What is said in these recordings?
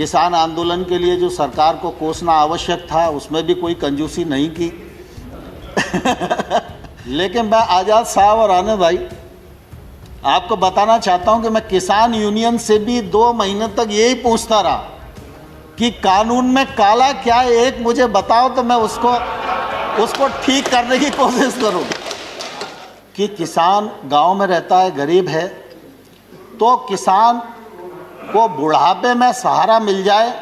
किसान आंदोलन के लिए जो सरकार को कोसना आवश्यक था उसमें भी कोई कंजूसी नहीं की। लेकिन मैं आज़ाद साहब और आने भाई आपको बताना चाहता हूं कि मैं किसान यूनियन से भी 2 महीने तक यही पूछता रहा कि कानून में काला क्या है, एक मुझे बताओ तो मैं उसको ठीक करने की कोशिश करूं। कि किसान गांव में रहता है, गरीब है, तो किसान को बुढ़ापे में सहारा मिल जाए,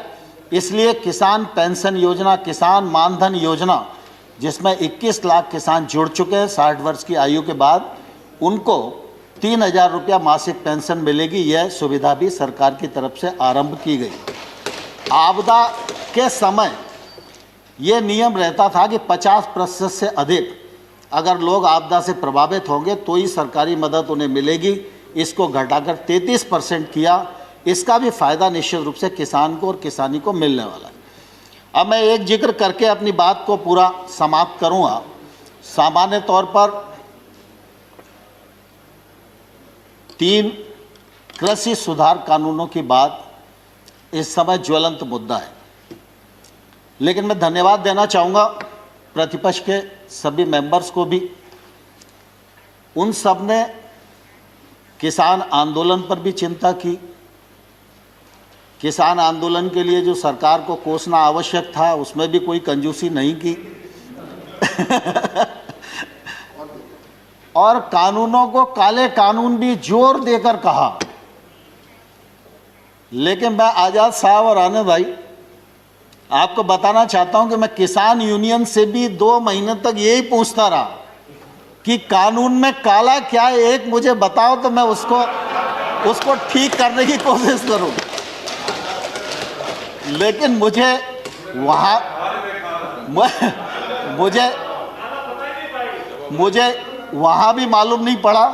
इसलिए किसान पेंशन योजना, किसान मानधन योजना, जिसमें 21 लाख किसान जुड़ चुके हैं 60 वर्ष की आयु के बाद, उनको 3,000 रुपया मासिक पेंशन मिलेगी। यह सुविधा भी सरकार की तरफ से आरंभ की गई। आपदा के समय ये नियम रहता था कि 50% से अधिक अगर लोग आपदा से प्रभावित होंगे तो ही सरकारी मदद उन्हें मिलेगी। इसको घटाकर 33% किया। इसका भी फ़ायदा निश्चित रूप से किसान को और किसानी को मिलने वाला है। अब मैं एक जिक्र करके अपनी बात को पूरा समाप्त करूंगा। सामान्य तौर पर 3 कृषि सुधार कानूनों की बात इस समय ज्वलंत मुद्दा है, लेकिन मैं धन्यवाद देना चाहूँगा प्रतिपक्ष के सभी मेंबर्स को भी। उन सब ने किसान आंदोलन पर भी चिंता की। किसान आंदोलन के लिए जो सरकार को कोसना आवश्यक था उसमें भी कोई कंजूसी नहीं की। और कानूनों को काले कानून भी जोर देकर कहा। लेकिन मैं आज़ाद साहब और आने भाई आपको बताना चाहता हूं कि मैं किसान यूनियन से भी 2 महीने तक यही पूछता रहा कि कानून में काला क्या है, एक मुझे बताओ तो मैं उसको ठीक करने की कोशिश करूं। लेकिन मुझे वहां भी मालूम नहीं पड़ा।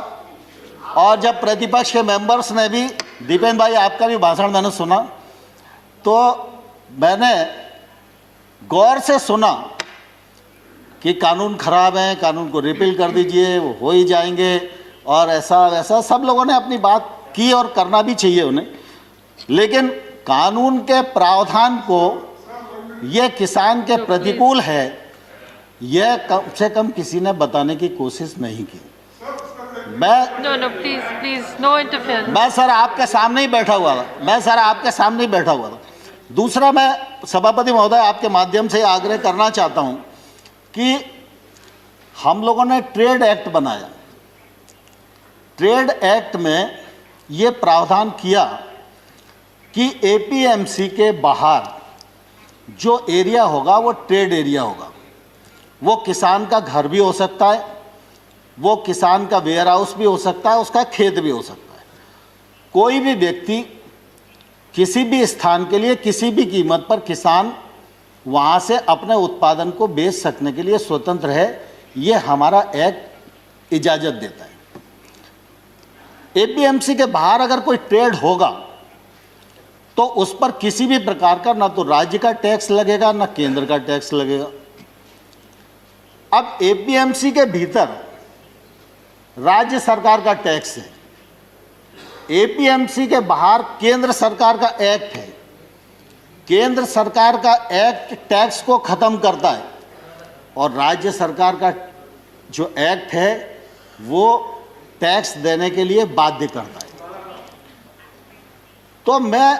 और जब प्रतिपक्ष के मेंबर्स ने भी, दीपेंद्र भाई आपका भी भाषण मैंने सुना, तो मैंने गौर से सुना कि कानून खराब है, कानून को रिपील कर दीजिए, वो हो ही जाएंगे, और ऐसा वैसा सब लोगों ने अपनी बात की और करना भी चाहिए उन्हें। लेकिन कानून के प्रावधान को ये किसान के प्रतिकूल है, यह कम से कम किसी ने बताने की कोशिश नहीं की। मैं सर आपके सामने ही बैठा हुआ था। दूसरा, मैं सभापति महोदय आपके माध्यम से आग्रह करना चाहता हूं कि हम लोगों ने ट्रेड एक्ट बनाया। ट्रेड एक्ट में ये प्रावधान किया कि एपीएमसी के बाहर जो एरिया होगा वो ट्रेड एरिया होगा। वो किसान का घर भी हो सकता है, वो किसान का वेयर हाउस भी हो सकता है, उसका खेत भी हो सकता है। कोई भी व्यक्ति किसी भी स्थान के लिए किसी भी कीमत पर किसान वहाँ से अपने उत्पादन को बेच सकने के लिए स्वतंत्र है। ये हमारा एक्ट इजाज़त देता है। एपीएमसी के बाहर अगर कोई ट्रेड होगा तो उस पर किसी भी प्रकार का ना तो राज्य का टैक्स लगेगा ना केंद्र का टैक्स लगेगा। अब एपीएमसी के भीतर राज्य सरकार का टैक्स है, एपीएमसी के बाहर केंद्र सरकार का एक्ट है। केंद्र सरकार का एक्ट टैक्स को खत्म करता है और राज्य सरकार का जो एक्ट है वो टैक्स देने के लिए बाध्य करता है। तो मैं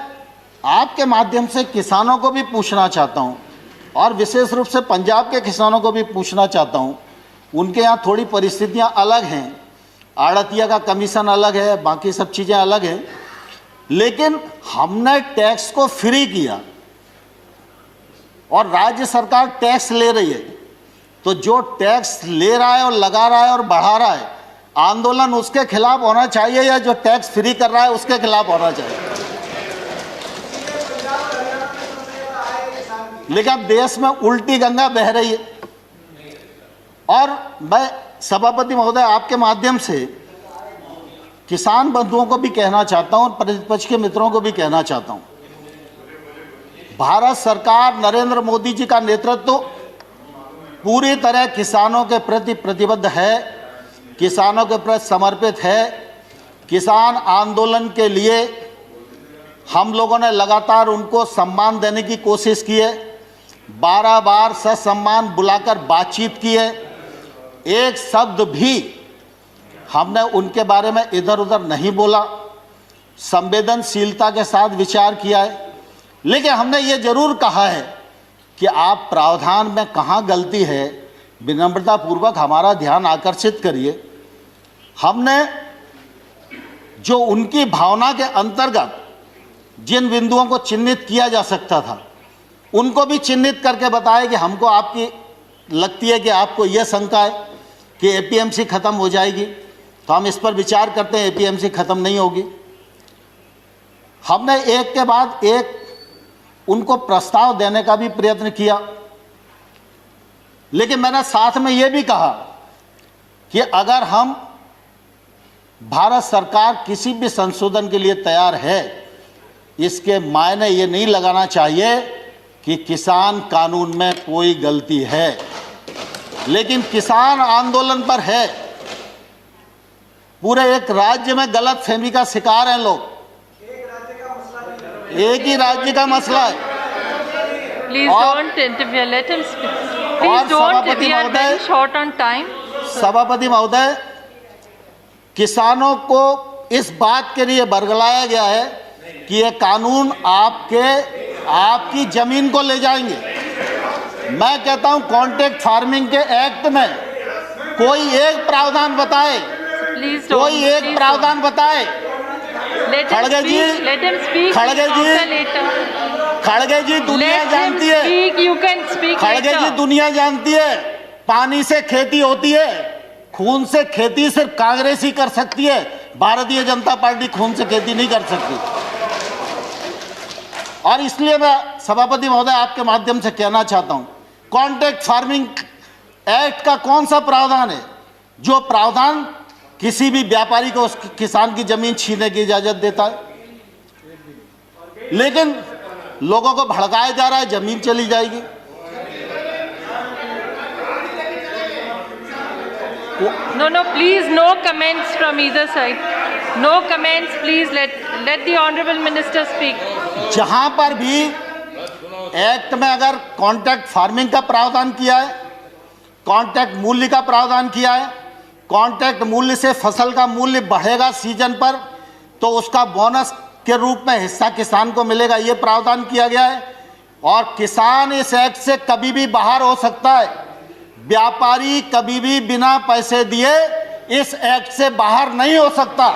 आपके माध्यम से किसानों को भी पूछना चाहता हूं और विशेष रूप से पंजाब के किसानों को भी पूछना चाहता हूं। उनके यहाँ थोड़ी परिस्थितियां अलग हैं, आड़तिया का कमीशन अलग है, बाकी सब चीज़ें अलग हैं, लेकिन हमने टैक्स को फ्री किया और राज्य सरकार टैक्स ले रही है। तो जो टैक्स ले रहा है और लगा रहा है और बढ़ा रहा है, आंदोलन उसके खिलाफ होना चाहिए या जो टैक्स फ्री कर रहा है उसके खिलाफ होना चाहिए। लेकिन अब देश में उल्टी गंगा बह रही है और मैं सभापति महोदय आपके माध्यम से किसान बंधुओं को भी कहना चाहता हूं और प्रतिपक्ष के मित्रों को भी कहना चाहता हूं, भारत सरकार नरेंद्र मोदी जी का नेतृत्व पूरी तरह किसानों के प्रति प्रतिबद्ध है, किसानों के प्रति समर्पित है। किसान आंदोलन के लिए हम लोगों ने लगातार उनको सम्मान देने की कोशिश की है, 12 बार ससम्मान बुलाकर बातचीत की है। एक शब्द भी हमने उनके बारे में इधर उधर नहीं बोला, संवेदनशीलता के साथ विचार किया है। लेकिन हमने ये जरूर कहा है कि आप प्रावधान में कहाँ गलती है, विनम्रतापूर्वक हमारा ध्यान आकर्षित करिए। हमने जो उनकी भावना के अंतर्गत जिन बिंदुओं को चिन्हित किया जा सकता था, उनको भी चिन्हित करके बताया कि हमको आपकी लगती है कि आपको यह शंका है कि एपीएमसी खत्म हो जाएगी, तो हम इस पर विचार करते हैं। एपीएमसी खत्म नहीं होगी। हमने एक के बाद एक उनको प्रस्ताव देने का भी प्रयत्न किया, लेकिन मैंने साथ में यह भी कहा कि अगर हम भारत सरकार किसी भी संशोधन के लिए तैयार है, इसके मायने ये नहीं लगाना चाहिए कि किसान कानून में कोई गलती है। लेकिन किसान आंदोलन पर है, पूरे एक राज्य में गलत फहमी का शिकार हैं लोग। एक ही राज्य का मसला है। Please don't interfere. Let him speak. Please don't. We are very short on time. सभापति महोदय, किसानों को इस बात के लिए बरगलाया गया है कि ये कानून आपकी जमीन को ले जाएंगे। मैं कहता हूं कॉन्ट्रैक्ट फार्मिंग के एक्ट में कोई एक प्रावधान बताए, कोई एक प्रावधान बताए। खड़गे जी, खड़गे जी दुनिया जानती है, खड़गे जी दुनिया जानती है, पानी से खेती होती है, खून से खेती सिर्फ कांग्रेस ही कर सकती है। भारतीय जनता पार्टी खून से खेती नहीं कर सकती। और इसलिए मैं सभापति महोदय आपके माध्यम से कहना चाहता हूं, कॉन्ट्रैक्ट फार्मिंग एक्ट का कौन सा प्रावधान है जो प्रावधान किसी भी व्यापारी को उस किसान की जमीन छीनने की इजाजत देता है? लेकिन लोगों को भड़काया जा रहा है, जमीन चली जाएगी। No, please, no comments from either side. No comments, please. Let the honorable minister speak. जहां पर भी एक्ट में अगर कॉन्ट्रैक्ट फार्मिंग का प्रावधान किया है, कॉन्ट्रैक्ट मूल्य का प्रावधान किया है, कॉन्ट्रैक्ट मूल्य से फसल का मूल्य बढ़ेगा सीजन पर, तो उसका बोनस के रूप में हिस्सा किसान को मिलेगा, ये प्रावधान किया गया है। और किसान इस एक्ट से कभी भी बाहर हो सकता है। व्यापारी कभी भी बिना पैसे दिए इस एक्ट से बाहर नहीं हो सकता।